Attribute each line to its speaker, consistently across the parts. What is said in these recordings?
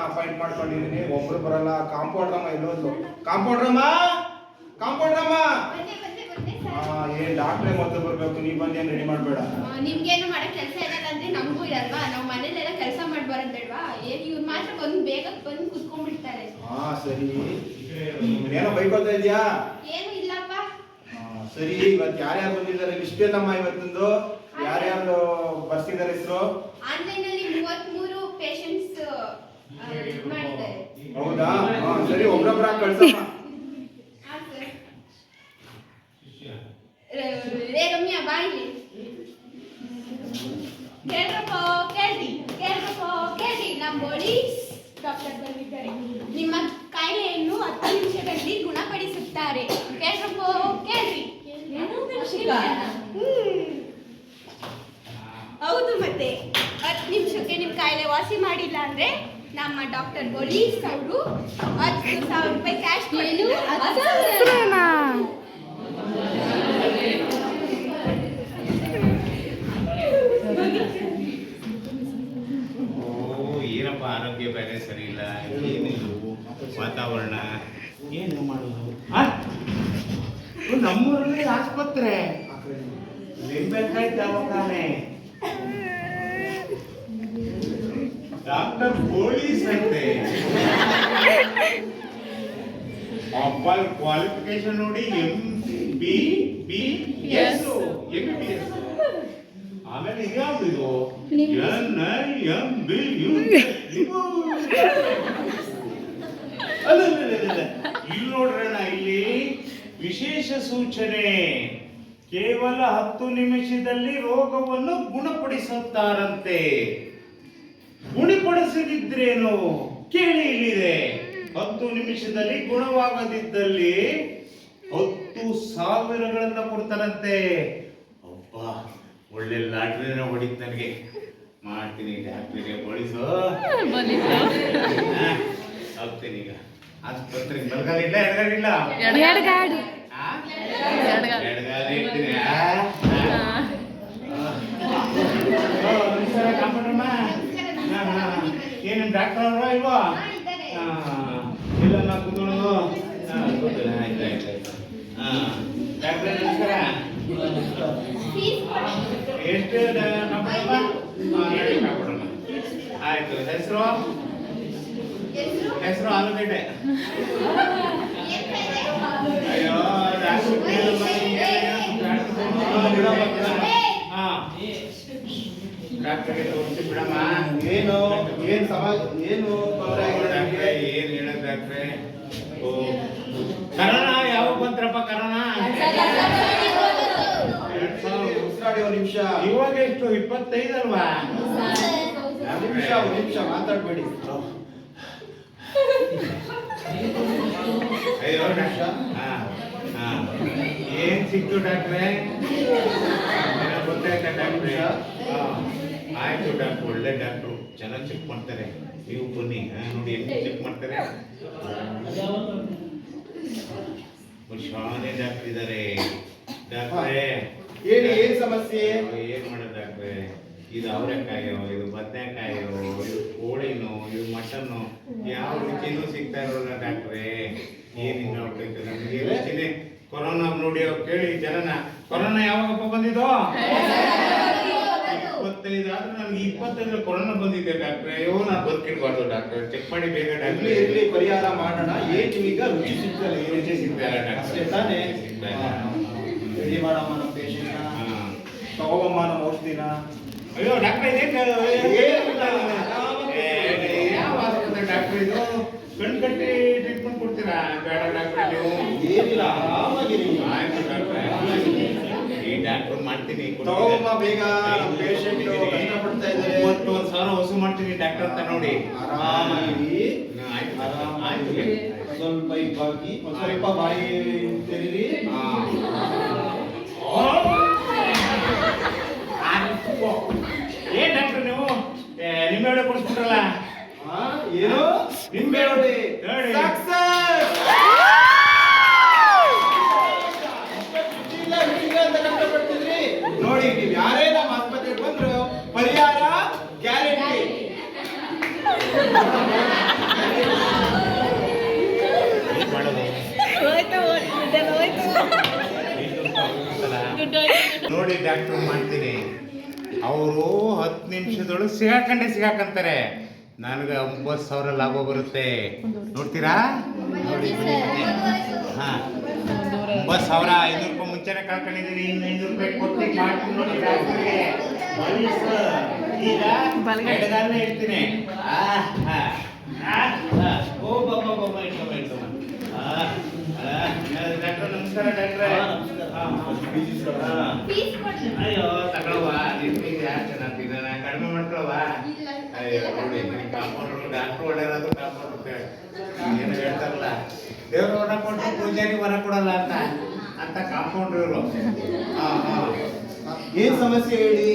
Speaker 1: Appoint ಮಾಡ್ಕೊಂಡಿದ್ದೀನಿ, ಒಬ್ರು ಬರಲ್ಲ. ಕಾಂಪೌಂಡ್ರಮ್ಮ ಎಲ್ಲೋದ್ಲು? ಕಾಂಪೌಂಡ್ರಮ್ಮ, ಕಾಂಪೌಂಡ್ರಮ್ಮ. ಏನ್ ಡಾಕ್ಟ್ರೇ ಮೊದಲು ಬರ್ಬೇಕು, ನೀ ಬಂದೇನು ರೆಡಿ ಮಾಡ್ಬೇಡ.
Speaker 2: ನಿಮ್ಗೇನು ಮಾಡಕ್ ಕೆಲಸ ಇರಲ್ಲ ಅಂದ್ರೆ ನಮಗೂ ಇರಲ್ವಾ? ನಾವು ಮನೇಲೆಲ್ಲ ಕೆಲಸ ಮಾಡ್ಬಾರ್ದೇಳ್ವಾ? ಏನ್ ಇವ್ರು ಮಾತ್ರ ಬಂದು ಬೇಗ ಬಂದು ಕುತ್ಕೊಂಡ್ಬಿಡ್ತಾರೆ.
Speaker 1: ಸರಿ, ಏನೋ ಬೈಕೋತಾ ಇದೆಯಾ?
Speaker 2: ಏನು ಇಲ್ಲಪ್ಪ.
Speaker 1: ಸರಿ, ಇವತ್ತು ಯಾರ್ಯಾರು ಬಂದಿದ್ದಾರೆ ಲಿಸ್ಟ್ ಏನಮ್ಮ ಇವತ್ತೊಂದು? ಯಾರ್ಯಾರು ಬರ್ಸಿದ್ದಾರೆ ಹೆಸರು?
Speaker 2: ಆನ್ಲೈನ್ ಅಲ್ಲಿ 33 ಪೇಷಂಟ್ಸ್ ಮಾಡಿದ್ದಾರೆ.
Speaker 1: ಹೌದಾ? ಸರಿ, ಒಬ್ರೊಬ್ರ ಕಳ್ಸಮ್ಮ.
Speaker 2: ರೇ ರಮ್ಯಾ ಬಾಯಿಲಿ ಕೇಳ್ರಪ್ಪ, ಕೇಳ್ರಿ. ನಮ್ಮ ಬೋಡಿ ಡಾಕ್ಟರ್ ಬಂದಿದ್ದಾರೆ. ನಿಮ್ಮ ಕಾಯಿಲೆಯನ್ನು 10 ನಿಮಿಷದಲ್ಲಿ ಗುಣಪಡಿಸುತ್ತಾರೆ. ಕೇಳ್ರಪ್ಪ, ಕೇಳ್ರಿ. ಹೌದು, ಮತ್ತೆ 10 ನಿಮಿಷಕ್ಕೆ ನಿಮ್ಮ ಕಾಯಿಲೆ ವಾಸಿ ಮಾಡಿಲ್ಲ ಅಂದ್ರೆ ನಮ್ಮ ಡಾಕ್ಟರ್ ಬೋಲೀಸ್ ಅವರು 10,000 ರೂಪಾಯಿ ಕ್ಯಾಶ್ ಕೊಟ್ಟು
Speaker 3: ಏನಪ್ಪ ಆರೋಗ್ಯ ಬೇರೆ ಸರಿ ಇಲ್ಲ, ಏನಿಲ್ಲ ವಾತಾವರಣ, ಏನು ಮಾಡೋದು? ನಮ್ಮೂರಲ್ಲಿ ಆಸ್ಪತ್ರೆ ಬೇಕಾಯ್ತಾನೆ. ಡಾಕ್ಟರ್ ಪೊಲೀಸ್ ಅಂತೆ. ಕ್ವಾಲಿಫಿಕೇಶನ್ ನೋಡಿ MBBS. ಆಮೇಲೆ ಇದ್ಯಾವ್ದು NIMBU. ಇಲ್ಲಿ ನೋಡ್ರಣ್ಣ, ಇಲ್ಲಿ ವಿಶೇಷ ಸೂಚನೆ, ಕೇವಲ 10 ನಿಮಿಷದಲ್ಲಿ ರೋಗವನ್ನು ಗುಣಪಡಿಸುತ್ತಾರಂತೆ. ಗುಣಪಡಿಸದಿದ್ರೇನು ಕೇಳಿ, ಇಲ್ಲಿದೆ 10 ನಿಮಿಷದಲ್ಲಿ ಗುಣವಾಗದಿದ್ದಲ್ಲಿ 10,000 ಕೊಡ್ತಾರಂತೆ. ಅಬ್ಬ, ಒಳ್ಳೆ ಲಾಟ್ರಿನ ಹೊಡಿತು ನನಗೆ. ಮಾಡ್ತೀನಿ, ಡಾಕ್ಟ್ರಿಗೆ ಬೋಳಿಸು ಹೋಗ್ತೀನಿ ಈಗ ಆಸ್ಪತ್ರೆಗೆ. ಬಲ್ಗಾಲಿಲ್ಲ, ಎಡಗಾಲಿಲ್ಲ, ಎಡಗಾಲಿ ಇರ್ತೀನಿ. ನಮಸ್ಕಾರ ಕಾಂಪೌಂಡ್ರಮ್ಮ. ಏನು ಡಾಕ್ಟರ್ ಅವರ ಇಲ್ವಾ? ಇಲ್ಲ, ನಾ ಕೂತ್ಕೊಳ್ಳೋದು. ಆಯ್ತು. ಡಾಕ್ಟ್ರೆ ನಮಸ್ಕಾರ. ಎಷ್ಟು ಕಾಂಪೌಂಡ್ರಮ್ಮ? ಕಾಂಪೌಂಡ್ರಮ್ಮ. ಆಯ್ತು. ಹೆಸರು ಆಲೂಗಡ್ಡೆ. ಅಯ್ಯೋ, ಡಾಕ್ಟರ್ಗೆ ತೋರಿಸಿ ಬಿಡಮ್ಮ.
Speaker 1: ಏನು ಸಮಾಜ, ಏನು
Speaker 3: ಏನ್ ಹೇಳಕ್ ಡಾಕ್ಟ್ರೆ? ಕರೋನಾ ಯಾವಾಗ ಬಂತ್ರಪ್ಪ? ಕರೋನಾ
Speaker 1: 2000. ಒಂದು ನಿಮಿಷ.
Speaker 3: ಇವಾಗ ಎಷ್ಟು? 25 ಅಲ್ವಾ?
Speaker 1: ಒಂದು ನಿಮಿಷ ಮಾತಾಡ್ಬೇಡಿ.
Speaker 3: ಅಯ್ಯೋ ಏನ್ ಸಿಕ್ತು ಡಾಕ್ಟ್ರೆ? ಗೊತ್ತಾಯ್ತಾ ಡಾಕ್ಟ್ರೆ? ಆಯ್ತು ಡಾಕ್ಟ್ರು, ಒಳ್ಳೆ ಡಾಕ್ಟ್ರು, ಚೆನ್ನಾಗಿ ಚೆಕ್ ಮಾಡ್ತಾರೆ. ನೀವು ಬನ್ನಿ, ನೋಡಿ ಎಷ್ಟು ಚೆಕ್ ಮಾಡ್ತಾರೆ. ಶಾನೆ ಡಾಕ್ಟರ್ ಇದ್ದಾರೆ. ಡಾಕ್ಟ್ರೆ
Speaker 1: ಏನ್ ಸಮಸ್ಯೆ?
Speaker 3: ಏನ್ ಮಾಡೋದು ಡಾಕ್ಟ್ರೆ? ಇದು ಅವರೆಕಾಯೋ, ಇದು ಬದನೆಕಾಯೋ, ಇದು ಕೋಳಿನೋ, ಇದು ಮಟನ್ನು, ಯಾವ ರುಚಿನೂ ಸಿಗ್ತಾ ಇರೋಲ್ಲ ಡಾಕ್ಟ್ರೆ. ಏನಿಲ್ಲ ಹೋಗ್ತೈತೆ ನಮಗೆ ರುಚಿನೇ. ಕೊರೋನಾ ನೋಡಿ ಕೇಳಿ ಜನನ, ಕೊರೋನಾ ಯಾವಾಗಪ್ಪ ಬಂದಿದ್ದು? 25 ಆದ್ರೆ ನಮ್ಗೆ 25 ಕೊರೋನಾ ಬಂದಿದೆ ಡಾಕ್ಟ್ರೆ. ಅಯ್ಯೋ, ನಾನು ಬದುಕಿರ್ಬಾರ್ದು ಡಾಕ್ಟ್ರೆ. ಚೆಕ್ ಮಾಡಿ ಬೇಗ ಡಾಕ್ಟ್ರೆ.
Speaker 1: ಇರ್ಲಿ, ಪರಿಹಾರ ಮಾಡೋಣ. ಈಗ ರುಚಿ ಸಿಗ್ತಲ್ಲ,
Speaker 3: ರುಚಿ ಸಿಗ್ತಾ ಇಲ್ಲ ಡಾಕ್ಟ್ರೆ.
Speaker 1: ತಾನೇ
Speaker 3: ಸಿಗ್ತಾ
Speaker 1: ರೆಡಿ ಮಾಡಮ್ಮ ನಮ್ಮ ಪೇಷಂಟ್ನ, ತಗೋಬಮ್ಮ ನಮ್ಮ ಔಷಧಿನ.
Speaker 3: ಅಯ್ಯೋ ಡಾಕ್ಟ್ರೆ, ಯಾವ ಆಸ್ಪತ್ರೆ ಡಾಕ್ಟ್ರೆ ಇದು? ಕಟ್ಟಿ ಟ್ರೀಟ್ಮೆಂಟ್ ಕೊಡ್ತೀರಾ? ಬೇಡ ಡಾಕ್ಟ್ರೆ, ನೀವು
Speaker 1: ಏನಿಲ್ಲ, ಆರಾಮಾಗಿರಿ.
Speaker 3: ಆಯ್ತು ಡಾಕ್ಟ್ರೆ, ಈ ಡಾಕ್ಟರ್ ಮಾಡ್ತೀನಿ.
Speaker 1: ತಗೋಬಮ್ಮ ಬೇಗ, ನಮ್ಮ ಪೇಷಂಟ್ ಕಷ್ಟಪಡ್ತಾ ಇದ್ದಾರೆ.
Speaker 3: 31,000 ವಸೂಲು ಮಾಡ್ತೀನಿ ಡಾಕ್ಟರ್ ಅಂತ ನೋಡಿ.
Speaker 1: ಆರಾಮಾಗಿರಿ.
Speaker 3: ಆಯ್ತು.
Speaker 1: ಸ್ವಲ್ಪ ಬಾಕಿ, ಸ್ವಲ್ಪ ಬಾಯಿ ತೆರೀರಿ.
Speaker 3: ಏನ್ ಡಾಕ್ಟರ್ ನೀವು ನಿಂಬೆ ಹಣ್ಣು ಕೊಡಿಸ್ಬಿಟ್ರಲ್ಲ?
Speaker 1: ಏನು ನಿಂಬೆ ಹಣ್ಣು? ಸಕ್ಸಸ್! ನೋಡಿ, ನೀವು ಯಾರೇ ನಮ್ಮ ಆಸ್ಪತ್ರೆಗೆ ಬಂದ್ರು ಪರಿಹಾರ ಗ್ಯಾರಂಟಿ.
Speaker 3: ನೋಡಿ ಡಾಕ್ಟ್ರು ಮಾಡ್ತೀನಿ. ಅವರು 10 ನಿಮಿಷದೊಳಗೆ ಸಿಗಾಕಂತಾರೆ. ನನಗೆ 9,000 ಲಾಭ ಬರುತ್ತೆ. ನೋಡ್ತೀರಾ? ನೋಡಿ ಹಾಂ, 9,000 500 ರೂಪಾಯಿ ಮುಂಚೆನೆ ಕಳ್ಕೊಂಡಿದ್ದೀನಿ. ಇನ್ನು 500 ರೂಪಾಯಿ ಕೊಟ್ಟು ಮಾಡ್ತೀನಿ ನೋಡಿ ಡಾಕ್ಟ್ರಿಗೆ. ಈಗ ಎಡಗಾಲನೇ ಇಡ್ತೀನಿ. ಓ ಬಾಬಾ ಡಾಕ್ಟ್ರ್ ನಮಸ್ಕಾರ ಡಾಕ್ಟ್ರೆ. ಅಯ್ಯೋ ತಗೊಳವಾ, ಯಾಕೆ ನಾನು ಕಡಿಮೆ ಮಾಡ್ಕೊಳವಾ? ಅಯ್ಯೋ ನೋಡಿ ಕಾಂಪೌಂಡ್ರು ಡಾಕ್ಟ್ರು ಒಳ್ಳೆಯದಾದ್ರು ಕಾಂಪೌಂಡ್ರು ಏನು ಹೇಳ್ತಾರಲ್ಲ, ದೇವ್ರ ವರ ಕೊಟ್ಟು ಪೂಜಾರಿ ವರ ಕೊಡಲ್ಲ ಅಂತ ಕಾಂಪೌಂಡ್ರು ಇವರು.
Speaker 1: ಏನ್ ಸಮಸ್ಯೆ ಹೇಳಿ?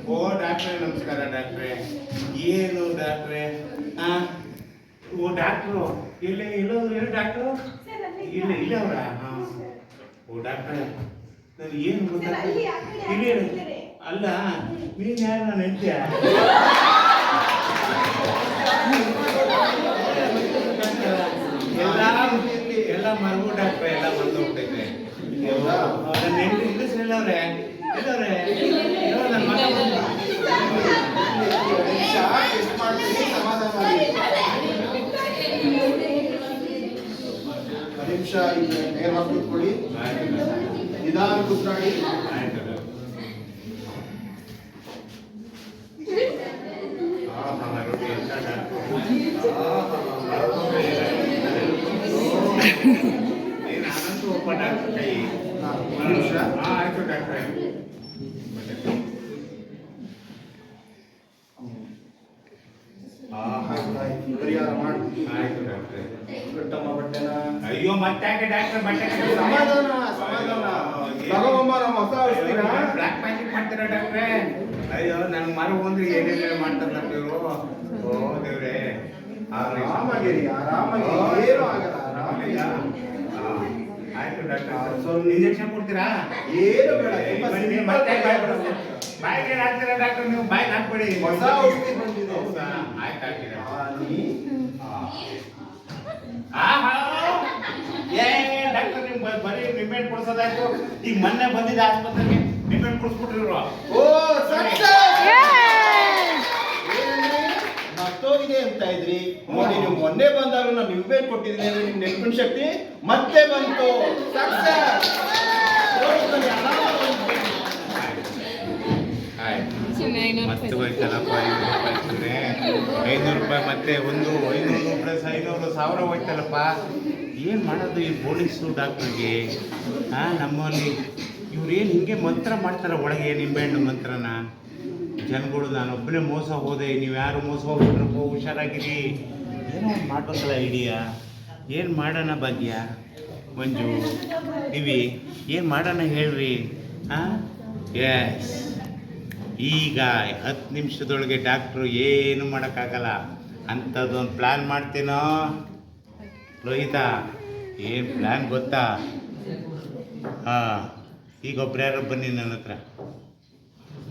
Speaker 3: ಓ ಡಾಕ್ಟ್ರೆ ನಮಸ್ಕಾರ ಡಾಕ್ಟ್ರೆ. ಏನು ಡಾಕ್ಟ್ರೆ? ಓ ಡಾಕ್ಟ್ರು ಎಲ್ಲೋದ್ರು ಹೇಳಿ ಡಾಕ್ಟ್ರು? ಇಲ್ಲ ಅವರ. ಓ ಡಾಕ್ಟ್ರೆ ನಾನು ಏನು ಗೊತ್ತಾಗ್ತದೆ ಇಲ್ಲಿ ಅಲ್ಲ, ನೀನು ಯಾರು ನಾನು ಹೇಳ್ತೀಯ? ಎಲ್ಲ ಮರಗು ಡಾಕ್ಟ್ರೆ, ಎಲ್ಲ ಬಂದು ಹೋಗ್ತೈತೆ. ನನ್ನ ಹೆಂಡತಿ ಇಂಗ್ಲೀಷ್ ಎಲ್ಲವ್ರೆ ನನ್ನ ಮಗ
Speaker 1: ನಿಮಿಷ ನೇರ ಕೂತ್ಕೊಳ್ಳಿ, ನಿಧಾನ ಕೂತ್ಕೊಳ್ಳಿ.
Speaker 3: ನಾನಂತೂ ಒಬ್ಬ ಡಾಕ್ಟರ್ ಕೈ
Speaker 1: ನಿಮಿಷ.
Speaker 3: ಆಯ್ತು ಡಾಕ್ಟ್ರೆ.
Speaker 1: ಪರಿಹಾರ ಮಾಡಿ.
Speaker 3: ಆಯ್ತು ಡಾಕ್ಟ್ರೆ.
Speaker 1: ಕಟ್ಟಮ್ಮ ಬಟ್ಟೆನ.
Speaker 3: ಅಯ್ಯೋ ಮತ್ತೆ ಡಾಕ್ಟ್ರೆ ಬಟ್ಟೆ
Speaker 1: ಸಮಾಧಾನ ತಗೋಬಮ್ಮ, ನಮ್ಮ ಹೊಸ ಔಷಧಿನ.
Speaker 3: ಬ್ಲಾಕ್ ಮ್ಯಾಜಿಕ್ ಮಾಡ್ತೀರಾ ಡಾಕ್ಟ್ರೆ? ಅಯ್ಯೋ ನನ್ನ ಮರ ಬಂದ್ರೆ ಏನೇನೇ ಮಾಡ್ತಾರಲ್ಲ ಇವರು. ಓ ದೇವ್ರೆ,
Speaker 1: ಆರಾಮಾಗಿರಿ, ಆರಾಮಾಗಿ, ಏನು ಆಗಲ್ಲ, ಆರಾಮಾಗಿ.
Speaker 3: ಆಯ್ತು ಡಾಕ್ಟರ್. ಸ್ವಲ್ಪ ಇಂಜೆಕ್ಷನ್ ಕೊಡ್ತೀರಾ?
Speaker 1: ಏನು ಬೇಡ,
Speaker 3: ಮತ್ತೆ ಬಾಯಿಗೆ ಹಾಕ್ತೀರಾ ಡಾಕ್ಟರ್? ನೀವು ಬಾಯಿಗೆ ಹಾಕ್ಬೇಡಿ,
Speaker 1: ಹೊಸ ಔಷಧಿ ಬಂದಿದೆ.
Speaker 3: ಹೌದಾ? ಆಯ್ತು ಹಾಕ್ತೀರಾ? ಏ ಡಾಕ್ಟರ್, ನಿಮ್ ಬರೀ ನಿಂಬೆಹಣ್ಣು ಕೊಡ್ಸೋದಾಯ್ತು. ಈಗ ಮೊನ್ನೆ ಬಂದಿದ್ದ ಆಸ್ಪತ್ರೆಗೆ ನಿಂಬೆಹಣ್ಣು ಕೊಡ್ಸ್ಬಿಟ್ರಿವ್ರು.
Speaker 1: ಓ ಮತ್ತೋಗಿದೆ ಅಂತ ಇದ್ರಿ ನೋಡಿ. ನೀವು ಮೊನ್ನೆ ಬಂದಾಗ ನಾನು ನಿಂಬೆಹಣ್ಣು ಕೊಟ್ಟಿದ್ದೀನಿ ಅಂದ್ರೆ ನಿಮ್ ನೆನಪಿನ ಶಕ್ತಿ ಮತ್ತೆ ಬಂತು. ಸಕ್ಸಸ್.
Speaker 3: ಮತ್ತೆ ಹೋಯ್ತಲ್ಲಪ್ಪ 500 ರೂಪಾಯಿ ಮತ್ತೆ 500 ಪ್ಲಸ್ 500 1000 ಹೋಯ್ತಲ್ಲಪ್ಪ. ಏನು ಮಾಡೋದು ಈ ಪೊಲೀಸು ಡಾಕ್ಟ್ರಿಗೆ? ನಮ್ಮಲ್ಲಿ ಇವ್ರೇನು ಹಿಂಗೆ ಮಂತ್ರ ಮಾಡ್ತಾರೆ ಒಳಗೆ, ನಿಂಬೆಹಣ್ಣು ಮಂತ್ರನ. ಜನಗಳು ನಾನೊಬ್ಬನೇ ಮೋಸ ಹೋದೆ, ನೀವು ಯಾರು ಮೋಸ ಹೋಗ್ಬಿಟ್ರಪ್ಪ, ಹುಷಾರಾಗಿರಿ. ಏನೋ ಮಾಡ್ಬೇಕಲ್ಲ ಐಡಿಯಾ. ಏನು ಮಾಡೋಣ ಭಾಗ್ಯ, ಮಂಜು, ಇವಿ ಏನು ಮಾಡೋಣ ಹೇಳ್ರಿ? ಎಸ್, ಈಗ 10 ನಿಮಿಷದೊಳಗೆ ಡಾಕ್ಟ್ರು ಏನು ಮಾಡೋಕ್ಕಾಗಲ್ಲ. ಅಂಥದ್ದೊಂದು ಪ್ಲ್ಯಾನ್ ಮಾಡ್ತೀನೋ ಲೋಹಿತ. ಏನು ಪ್ಲ್ಯಾನ್ ಗೊತ್ತಾ? ಈಗ ಒಬ್ರು ಯಾರು ಬನ್ನಿ ನನ್ನ ಹತ್ರ,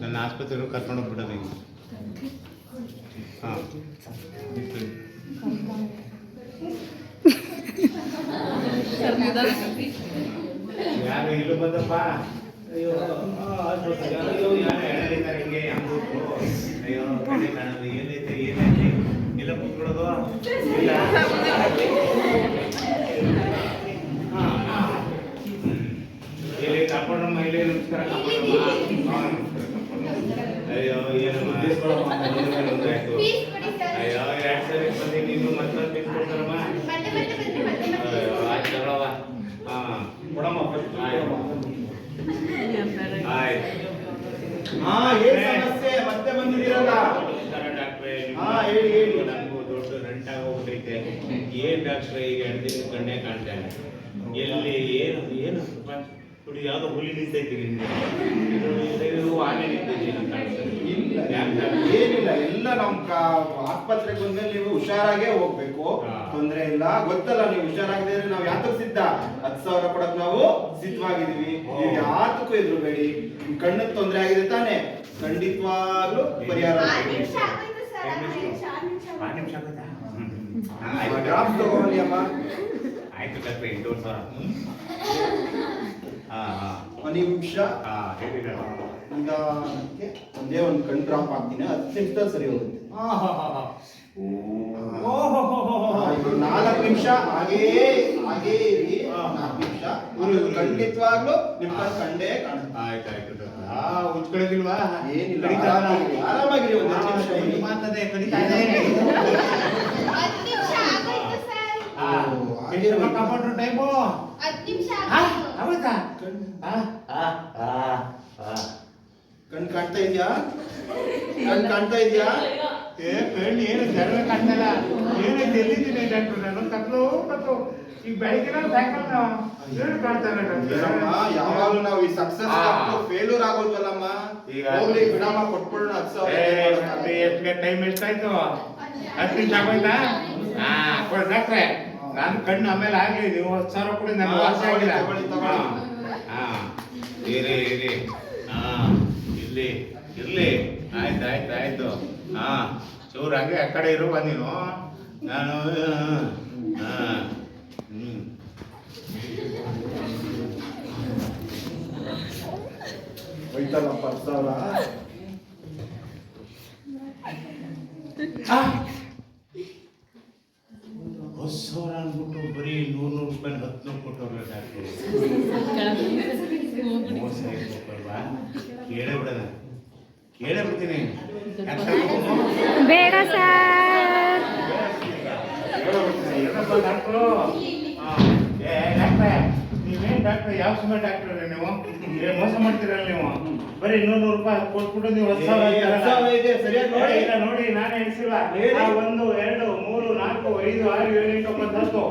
Speaker 3: ನನ್ನ ಆಸ್ಪತ್ರೆಗೆ ಕರ್ಕೊಂಡು ಹೋಗ್ಬಿಡೋದು ಹಿಂಗೆ. ಯಾರು ಇಲ್ಲೂ ಬಂದಪ್ಪ? ಅಯ್ಯೋ ಅಯ್ಯೋ ಯಾರು ಹೇಳಿದ್ದಾರೆ ಹಿಂಗೆ ಅಂದ್ಬಿಟ್ಟು. ಅಯ್ಯೋ ಕಡೆ ಕಾಣೋದು ಏನೈತೆ ಇಲ್ಲ ಕೂತ್ಕೊಳ್ಳೋದು ಇಲ್ಲ. ಇಲ್ಲಿ ಕಾಪಾಡಮ್ಮ, ಇಲ್ಲಿ ನಮಸ್ಕಾರ ಕಾಪಾಡಮ್ಮ. ಅಯ್ಯೋ ಏನಮ್ಮ ಆಯ್ತು. ಅಯ್ಯೋ 2 ಸರಿ ಬಂದು ನೀನು ಮತ್ತೆ ತಿಳ್ಕೊಡ್ತಾರಮ್ಮ. ಅಯ್ಯೋ ಆಯ್ತು ತಗೊಳವ. ಕೊಡಮ್ಮ ಆಯ್ತು.
Speaker 1: ಏನ್ ಸಮಸ್ಯೆ? ಮತ್ತೆ ಬಂದಿದ್ದೀರಲ್ಲ
Speaker 3: ಡಾಕ್ಟ್ರೆ,
Speaker 1: ಹೇಳಿ.
Speaker 3: ನನಗೂ ದೊಡ್ಡ ರಂಟಾಗ ಹೋಗ್ತೈತೆ. ಏನ್ ಡಾಕ್ಟ್ರೆ ಈಗ 2 ದಿನ ಕಣ್ಣೇ ಕಾಣ್ತಾ ಇಲ್ಲ. ಎಲ್ಲಿ ಏನು ನೋಡಿ, ಯಾವ್ದೋ ಹುಲಿ ನಿಂತೈತಿ, ಆನೆ ನಿಂತೈತಿ ಅಂತ ಕಾಣಿಸ್ತದೆ.
Speaker 1: ಏನಿಲ್ಲ, ಎಲ್ಲ ನಮ್ ಆಸ್ಪತ್ರೆಗೆ ಬಂದ್ಮೇಲೆ ನೀವು ಹುಷಾರಾಗೇ ಹೋಗ್ಬೇಕು. ತೊಂದ್ರೆ ಇಲ್ಲ, ಗೊತ್ತಲ್ಲ. ನೀವು ಹುಷಾರಾಗದೆ ನಾವು ಯಾತಕ್ಕೆ ಸಿದ್ಧ? 10,000 ಕೊಡಕ್ ನಾವು ಸಿದ್ಧವಾಗಿದೀವಿ. ನೀವು ಯಾತಕ್ಕೂ ಎದುರುಬೇಡಿ. ನಿಮ್ ಕಣ್ಣಕ್ಕೆ ತೊಂದರೆ ಆಗಿದೆ ತಾನೆ, ಖಂಡಿತವಾಗ್ಲೂ ಪರಿಹಾರ.
Speaker 3: 6 ನಿಮಿಷ ಆಗುತ್ತಾ?
Speaker 1: ಡ್ರಾಪ್ಸ್ ತಗೋಬನ್ನಿ ಅಮ್ಮ.
Speaker 3: ಆಯ್ತು ಡಾಕ್ಟ್ರೆ, 8,000.
Speaker 1: ಒಂದು ನಿಮಿಷ.
Speaker 3: ಹೇಳಿದ
Speaker 1: ಈಗ ಅದಕ್ಕೆ ಒಂದೇ ಒಂದು ಕಣ್ ಡ್ರಾಪ್ ಹಾಕ್ತೀನಿ, 10 ನಿಮಿಷದಲ್ಲಿ ಸರಿ ಹೋಗುತ್ತೆ. ಇದು 4 ನಿಮಿಷ ಹಾಗೇ ಇರಿ. 4 ನಿಮಿಷ ಖಂಡಿತವಾಗ್ಲೂ ನಿಮ್ ಕಂಡೇ ಕಾಣುತ್ತೆ.
Speaker 3: ಆಯ್ತಾಯ್ತು. ಉಚ್ಕೊಳ್ಳೋದಿಲ್ವಾ?
Speaker 1: ಏನಿಲ್ಲ, ಆರಾಮಾಗಿರಿ. ಒಂದು 2 ನಿಮಿಷ ಇರಿ.
Speaker 3: ಮಾತದೆ ಕಡಿತಾ ಇದೆ.
Speaker 2: 10 ನಿಮಿಷ ಆಗೋಯ್ತು ಸರ್.
Speaker 3: ಕಾಪಾಡ್ರು ಟೈಮು
Speaker 2: 10 ನಿಮಿಷ ಆಗೋಯ್ತು.
Speaker 3: ಹೌದಾ?
Speaker 1: ಕಣ್ ಕಾಣ್ತಾ ಇದೆಯಾ? ಕಣ್ ಕಾಣ್ತಾ ಇದೆಯಾ?
Speaker 3: ಕಣ್ಣು ಏನು ಜಗಳ ಕಾಣ್ತಲ್ಲ. ಏನೈತೆ ಎಲ್ಲಿದ್ದೀನಿ ಡಾಕ್ಟ್ರು? ನಾನು ಕತ್ಲು ಈಗ ಬೆಳಗ್ಗೆ ಸಾಯಂಕಾಲ ಏನು ಕಾಣ್ತಾನೆ
Speaker 1: ಏನಮ್ಮ, ಯಾವಾಗಲೂ ನಾವು ಈ ಸಕ್ಸಸ್ ಫೇಲ್ಯೂರ್ ಆಗೋಲ್ವಲ್ಲಮ್ಮ.
Speaker 3: ಈಗ
Speaker 1: ಹೋಗ್ಲಿ ಬಿಡಮ್ಮ, ಕೊಟ್ಬಿಡೋಣ 10,000.
Speaker 3: ಎಷ್ಟು ಟೈಮ್ ಎಷ್ಟಾಯ್ತು? 10 ನಿಮಿಷ ಆಗೋಯ್ತಾ? ಡಾಕ್ಟ್ರೆ ನಾನು ಕಣ್ಣು ಆಮೇಲೆ ಆಗ್ಲಿ, ನೀವು 10,000 ಕೊಡಿ, ನಾನು ವಾಸಿ ಆಗಿಲ್ಲ. ಇರಿ ಇರ್ಲಿ. ಆಯ್ತು. ಚೂರು ಹಂಗೆ ಆ ಕಡೆ ಇರುವ ನೀನು. ನಾನು
Speaker 1: ಹೋಯ್ತಲ್ಲಪ್ಪ 10,000.
Speaker 3: ಹೊಸವ್ರ ಅಂದ್ಬಿಟ್ಟು ಬರೀ 100 ರೂಪಾಯಿ 10 ಕೊಟ್ಟವ್ರಲ್ಲ ಡಾಕ್ಟ್ರು. ಮೋಸ ಇರ್ಬೇಕಲ್ವಾ? ಕೇಳೇ ಬಿಡ್ತೀನಿ.
Speaker 4: ಬೇಡ ಸರ್.
Speaker 3: ಡಾಕ್ಟ್ರು ನೀವೇನ್ ಡಾಕ್ಟ್ರು? ಯಾವ ಸಮಯ ಡಾಕ್ಟ್ರು ನೀವು? ಮೋಸ ಮಾಡ್ತೀರಲ್ಲ ನೀವು. ಬರೀ 100 ರೂಪಾಯಿ ಕೊಟ್ಬಿಟ್ಟು ನೀವು 10,000
Speaker 1: ಇದೆ, ಸರಿಯಾಗಿ ನೋಡಿ.
Speaker 3: ಇಲ್ಲ ನೋಡಿ, ನಾನೇ ಎಣಿಸಿಲ್ಲ. 1 2 3 4 5 6 7 8 9 10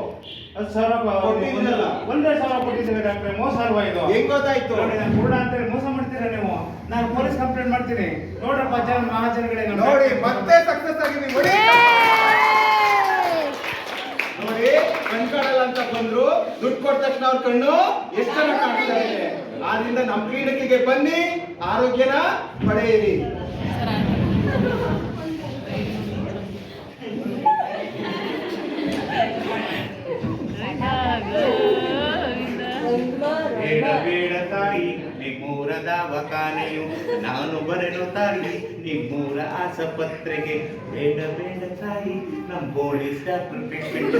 Speaker 3: 10,000
Speaker 1: ಕೊಟ್ಟಿದ್ದೀರಲ್ಲ.
Speaker 3: 1,000 ಕೊಟ್ಟಿದ್ದೀವಿ ಡಾಕ್ಟ್ರೆ. ಮೋಸ ಅಲ್ವಾ ಇದು?
Speaker 1: ಹೆಂಗ್ ಗೊತ್ತಾಯ್ತು?
Speaker 3: ನೋಡಿ, ನಾನು ಕೂಡ ಅಂತೇಳಿ ಮೋಸ ಮಾಡ್ತೀರಾ ನೀವು? ನಾನು ಪೊಲೀಸ್ ಕಂಪ್ಲೇಂಟ್ ಮಾಡ್ತೀನಿ. ನೋಡ್ರಪ್ಪ ಮಹಾಜನಗಳೇ,
Speaker 1: ನೋಡಿ ಮತ್ತೆ ಸಕ್ಸಸ್ ಆಗಿದ್ದೀವಿ. ನೋಡಿ ಕಣ್ ಕಾಣಲ್ಲ ಅಂತ ಬಂದ್ರು, ದುಡ್ಡು ಕೊಟ್ಟ ತಕ್ಷಣ ಅವ್ರ ಕಣ್ಣು ಎಷ್ಟು ಚೆನ್ನಾಗಿ ಕಾಣಿಸ್ತಾ ಇದೆ. ಆದ್ರಿಂದ ನಮ್ಮ ಕ್ಲಿನಿಕ್ಗೆ ಬನ್ನಿ, ಆರೋಗ್ಯನ ಪಡೆಯಿರಿ.
Speaker 3: ಬೇಡ ತಾಯಿ ನಿಮ್ಮೂರ ದವಾಖಾನೆಯು, ನಾನು ಬರೆನು ತಾಯಿ ನಿಮ್ಮೂರ ಆಸ್ಪತ್ರೆಗೆ. ಬೇಡ ತಾಯಿ ನಮ್ಮ ಪೊಲೀಸ್ ಡಾಕ್ಟರ್ ಟ್ರೀಟ್ಮೆಂಟ್.